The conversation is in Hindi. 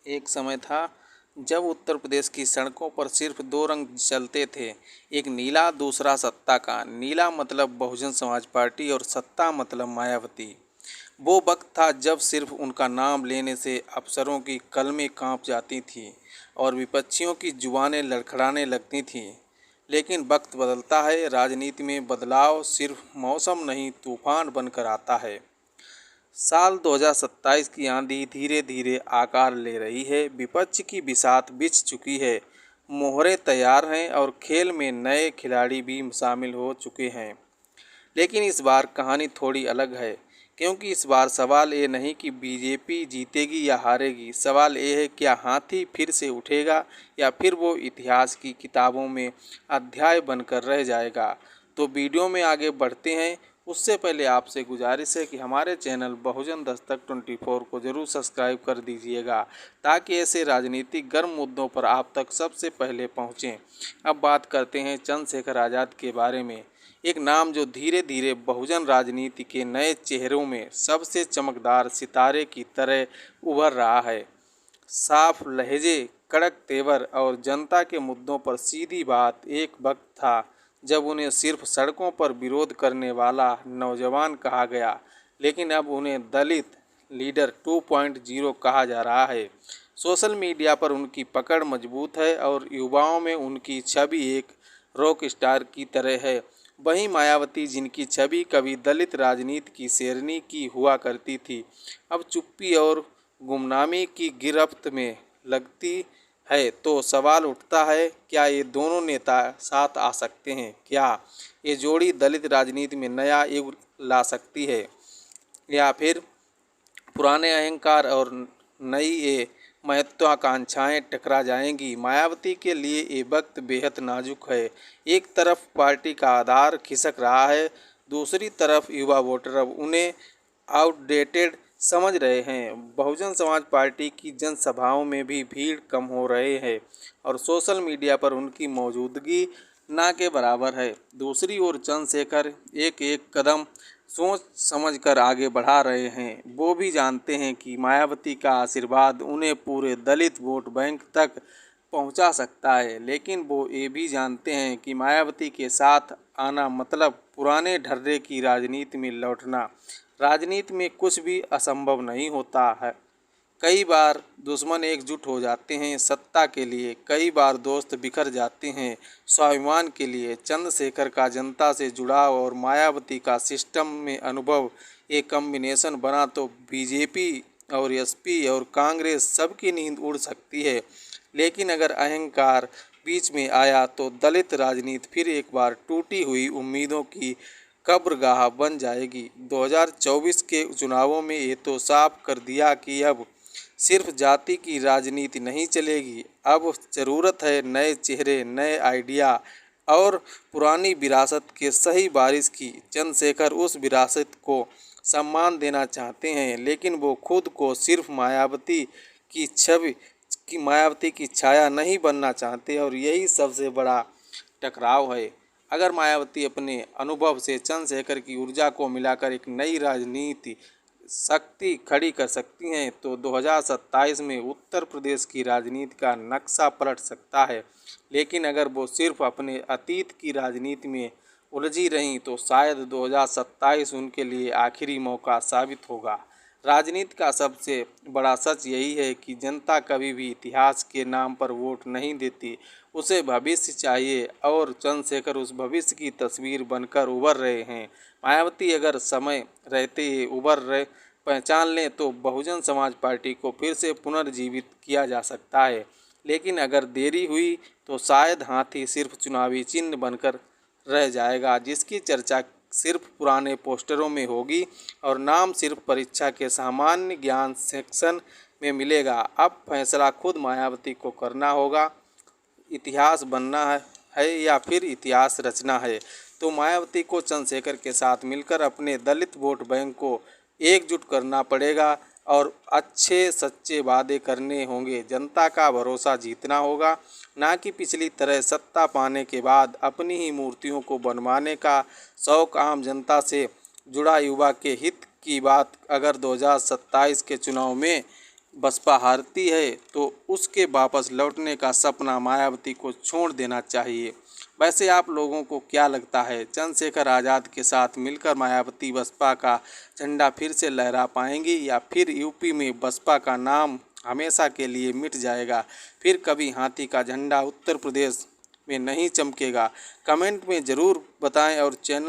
एक समय था जब उत्तर प्रदेश की सड़कों पर सिर्फ दो रंग चलते थे, एक नीला दूसरा सत्ता का। नीला मतलब बहुजन समाज पार्टी और सत्ता मतलब मायावती। वो वक्त था जब सिर्फ उनका नाम लेने से अफसरों की कलमें कांप जाती थीं और विपक्षियों की जुबानें लड़खड़ाने लगती थीं। लेकिन वक्त बदलता है, राजनीति में बदलाव सिर्फ मौसम नहीं तूफान बनकर आता है। साल 2027 की आंधी धीरे धीरे आकार ले रही है, विपक्ष की बिसात बिछ चुकी है, मोहरे तैयार हैं और खेल में नए खिलाड़ी भी शामिल हो चुके हैं। लेकिन इस बार कहानी थोड़ी अलग है, क्योंकि इस बार सवाल ये नहीं कि बीजेपी जीतेगी या हारेगी। सवाल ये है, क्या हाथी फिर से उठेगा या फिर वो इतिहास की किताबों में अध्याय बनकर रह जाएगा। तो वीडियो में आगे बढ़ते हैं, उससे पहले आपसे गुजारिश है कि हमारे चैनल बहुजन दस्तक 24 को ज़रूर सब्सक्राइब कर दीजिएगा, ताकि ऐसे राजनीतिक गर्म मुद्दों पर आप तक सबसे पहले पहुँचें। अब बात करते हैं चंद्रशेखर आज़ाद के बारे में, एक नाम जो धीरे धीरे बहुजन राजनीति के नए चेहरों में सबसे चमकदार सितारे की तरह उभर रहा है। साफ लहजे, कड़क तेवर और जनता के मुद्दों पर सीधी बात। एक वक्त था जब उन्हें सिर्फ सड़कों पर विरोध करने वाला नौजवान कहा गया, लेकिन अब उन्हें दलित लीडर 2.0 कहा जा रहा है। सोशल मीडिया पर उनकी पकड़ मजबूत है और युवाओं में उनकी छवि एक रॉक स्टार की तरह है। वहीं मायावती, जिनकी छवि कभी दलित राजनीति की शेरनी की हुआ करती थी, अब चुप्पी और गुमनामी की गिरफ्त में लगती है। तो सवाल उठता है, क्या ये दोनों नेता साथ आ सकते हैं? क्या ये जोड़ी दलित राजनीति में नया युग ला सकती है, या फिर पुराने अहंकार और नई ये महत्वाकांक्षाएं टकरा जाएंगी? मायावती के लिए ये वक्त बेहद नाजुक है। एक तरफ पार्टी का आधार खिसक रहा है, दूसरी तरफ युवा वोटर अब उन्हें आउटडेटेड समझ रहे हैं। बहुजन समाज पार्टी की जनसभाओं में भी भीड़ कम हो रहे हैं और सोशल मीडिया पर उनकी मौजूदगी ना के बराबर है। दूसरी ओर चंद्रशेखर एक एक कदम सोच समझ कर आगे बढ़ा रहे हैं। वो भी जानते हैं कि मायावती का आशीर्वाद उन्हें पूरे दलित वोट बैंक तक पहुंचा सकता है, लेकिन वो ये भी जानते हैं कि मायावती के साथ आना मतलब पुराने ढर्रे की राजनीति में लौटना। राजनीति में कुछ भी असंभव नहीं होता है। कई बार दुश्मन एकजुट हो जाते हैं सत्ता के लिए, कई बार दोस्त बिखर जाते हैं स्वाभिमान के लिए। चंद्रशेखर का जनता से जुड़ाव और मायावती का सिस्टम में अनुभव, एक कॉम्बिनेशन बना तो बीजेपी और एसपी और कांग्रेस सबकी नींद उड़ सकती है। लेकिन अगर अहंकार बीच में आया तो दलित राजनीति फिर एक बार टूटी हुई उम्मीदों की कब्रगाह बन जाएगी। 2024 के चुनावों में ये तो साफ कर दिया कि अब सिर्फ जाति की राजनीति नहीं चलेगी। अब ज़रूरत है नए चेहरे, नए आइडिया और पुरानी विरासत के सही बारिश की। चंद्रशेखर उस विरासत को सम्मान देना चाहते हैं, लेकिन वो खुद को सिर्फ मायावती की छाया नहीं बनना चाहते, और यही सबसे बड़ा टकराव है। अगर मायावती अपने अनुभव से चंद्रशेखर की ऊर्जा को मिलाकर एक नई राजनीति शक्ति खड़ी कर सकती हैं, तो 2027 में उत्तर प्रदेश की राजनीति का नक्शा पलट सकता है। लेकिन अगर वो सिर्फ अपने अतीत की राजनीति में उलझी रहीं, तो शायद 2027 उनके लिए आखिरी मौका साबित होगा। राजनीति का सबसे बड़ा सच यही है कि जनता कभी भी इतिहास के नाम पर वोट नहीं देती, उसे भविष्य चाहिए, और चंद्रशेखर उस भविष्य की तस्वीर बनकर उभर रहे हैं। मायावती अगर समय रहते ही पहचान लें तो बहुजन समाज पार्टी को फिर से पुनर्जीवित किया जा सकता है। लेकिन अगर देरी हुई तो शायद हाथी सिर्फ चुनावी चिन्ह बनकर रह जाएगा, जिसकी चर्चा सिर्फ पुराने पोस्टरों में होगी और नाम सिर्फ परीक्षा के सामान्य ज्ञान सेक्शन में मिलेगा। अब फैसला खुद मायावती को करना होगा, इतिहास बनना है या फिर इतिहास रचना है। तो मायावती को चंद्रशेखर के साथ मिलकर अपने दलित वोट बैंक को एकजुट करना पड़ेगा और अच्छे सच्चे वादे करने होंगे। जनता का भरोसा जीतना होगा, ना कि पिछली तरह सत्ता पाने के बाद अपनी ही मूर्तियों को बनवाने का शौक। आम जनता से जुड़ा युवा के हित की बात अगर 2027 के चुनाव में बसपा हारती है तो उसके वापस लौटने का सपना मायावती को छोड़ देना चाहिए। वैसे आप लोगों को क्या लगता है, चंद्रशेखर आज़ाद के साथ मिलकर मायावती बसपा का झंडा फिर से लहरा पाएंगी या फिर यूपी में बसपा का नाम हमेशा के लिए मिट जाएगा, फिर कभी हाथी का झंडा उत्तर प्रदेश में नहीं चमकेगा? कमेंट में ज़रूर बताएं और चैनल